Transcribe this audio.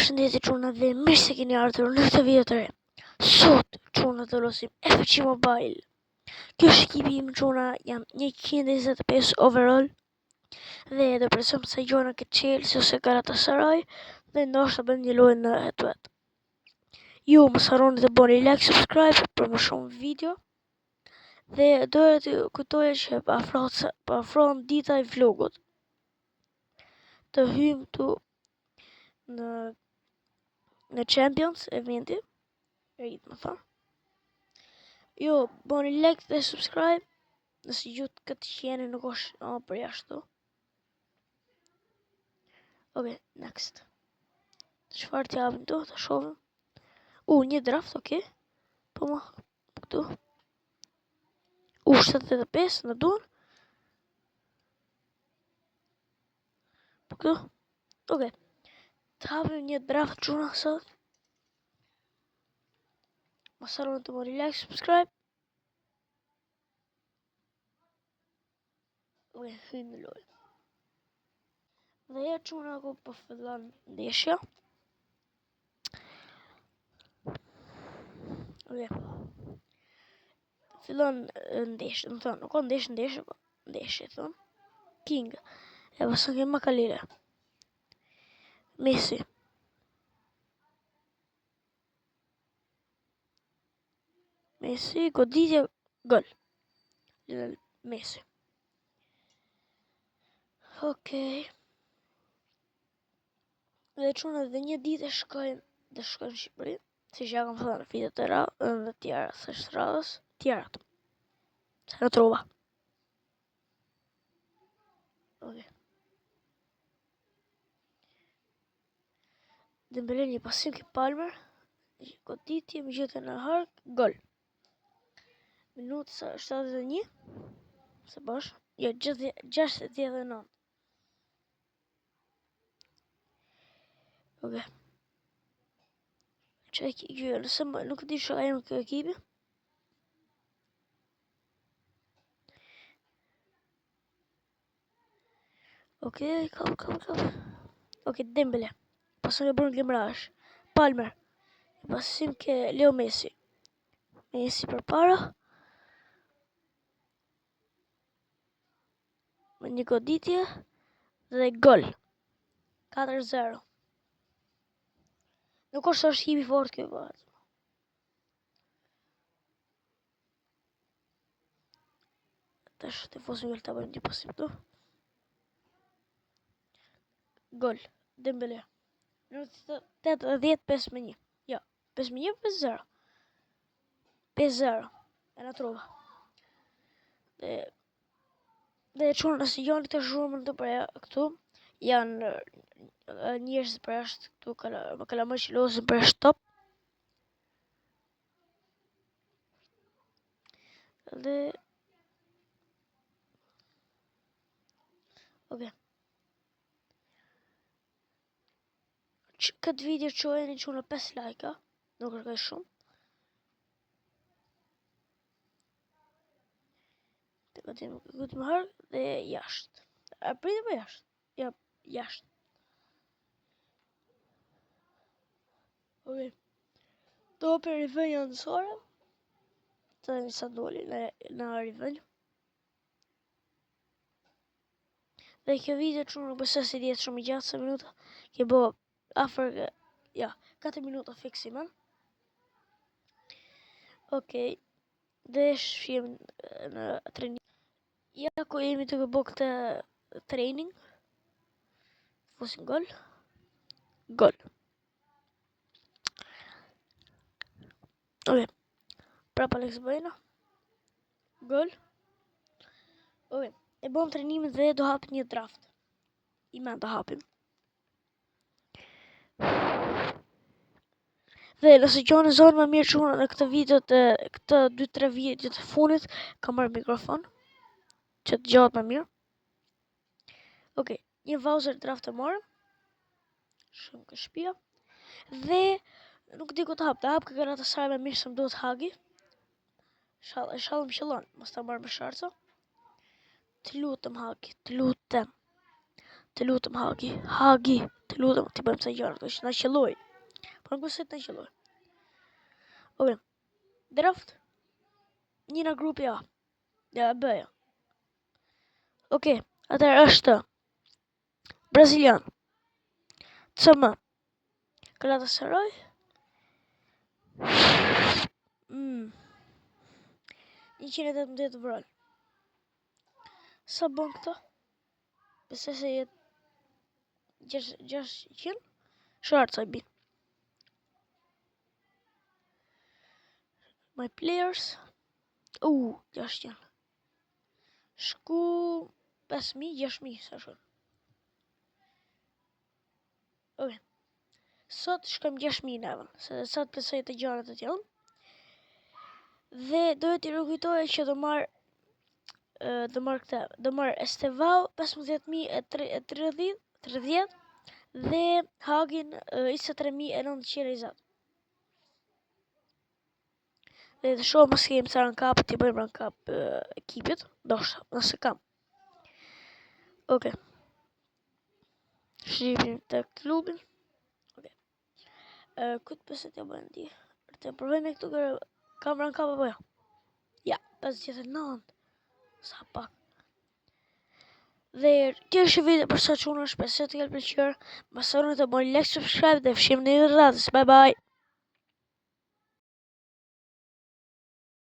Përshëndetje çuna dhe mirë se keni ardhur në këtë video të re. Sot çuna do luajsim FC Mobile. Kjo është ekipi im çuna, jam 125 overall dhe do presim se gjona këtë Chelsea ose Galatasaray dhe ndoshta bëjmë një lojë në head-to-head. Ju mos harroni të bëni like, subscribe për më shumë video. Dhe doja të kujtoja që afrohen dita e vlogut. Të hyjmë tu në Champions eventi, më thonë. Jo, bëni like dhe subscribe nëse ju këtë që jeni nuk është për jashtu. Ok, next. Çfarë t'japim tu, të shohim. Një draft, ok. Po ma, këtu. 75 në duan. Po këtu. Ok. T'hapim një draft çuna sot. Mos harroni të bëni like, subscribe. Ok, hyjmë në lojë. Dhe ja çuna ku po fillon ndeshja. Ok. Fillon ndeshja, më thonë, nuk ka ndeshje, po ndeshje, thonë. King. E pasën ke Makalele. Messi. Messi, goditje, gol. Messi. Okej. Dhe çuna dhe një ditë shkojnë në Shqipëri, si që ja kam thënë në video të dhe tjera, së është radhës, tjera të. Se në trova. Okej. Dembele një pasim ke Palmer, goditje, më gjithë në hark, gol. Minutë sa 71, se bash, jo, 69. Ok. Që nëse nuk di që ajem kjo ekipi. Ok, kam. Ok, Dembele. Pasën e bërën Gimrash. Palmer. Pasim ke Leo Messi. Messi për para. Me një goditje. Dhe gol. 4-0. Nuk është ekipi fort kjo bëhet. Tash të fosim të bëjmë një pasim tu. Gol. Dembele. 80-5-1. Ja, 5-1, 5-0. 5-0. E në trova. Dhe çunë nëse janë këtë zhurmën të përja këtu, janë njerëz për jashtë këtu, më kalamaj që lozën për jashtë top. Dhe... Ok. Këtë video qojeni që në 5 like, nuk është kaj shumë. Të këtë më harë dhe jashtë. A priti për jashtë? Ja, jashtë. Ok. Do për rivenja nësore. Të dhe njësa doli në rivenjë. Dhe kjo video që nuk bëse si djetë shumë i gjatë se minuta. Ke bo afer, ja, 4 minuta fiksimen. Okej. Dhe shfjem në trening. Ja, ku jemi të këbo këtë training. Fosin gol. Gol. Ok. Prapa Alex Bëjna. Gol. Ok. E bom trenimin dhe do hapim një draft. Iman do hapim. Dhe nëse gjoni zonë më mirë çuna në këtë video të këtë 2-3 video të funit, kam marrë mikrofon që të gjatë më mirë. Ok, një voucher draft të marrë. Shumë ka shtëpia. Dhe nuk di ku të hap ka Galatasaray më mirë se më duhet Hagi. Shalom shalom, mos ta marr me sharca. Të lutem Hagi, të lutem. Të lutem Hagi, të lutem ti bëjmë sa gjëra, është na qelloj. Po nuk mëse të na qelloj. Okej. Draft. Njëra grupi A. Ja, B. Okej, atëherë është Brazilian, CM, Galatasaray. 118 vrol. Sa bën këto? Besoj se jetë 600. Short sa bin. My players. 600. Shku 5.000, 6.000 sa shumë. Okej. Sot shkojmë 6.000 nevën, se sot besoj të gjanët të tjilën. Dhe dohet t'i rëkujtoj që do marr Estevao 15.030 dhe Hagin 23.920. Dhe të shohë mos kemi sa rankap, t'i bëjmë rankap ekipit, ndoshta, nëse kam. Okej. Shqipim të klubin. Okej. Këtë pëse t'ja bëjmë di. Të provojme këtu kërë kam rankap apo ja? Ja, 59. Sa pak. Dhe kjo është video për sot çuna, shpresoj të ketë pëlqyer. Mos harroni të bëni like, subscribe dhe fshim në radhës. Bye bye.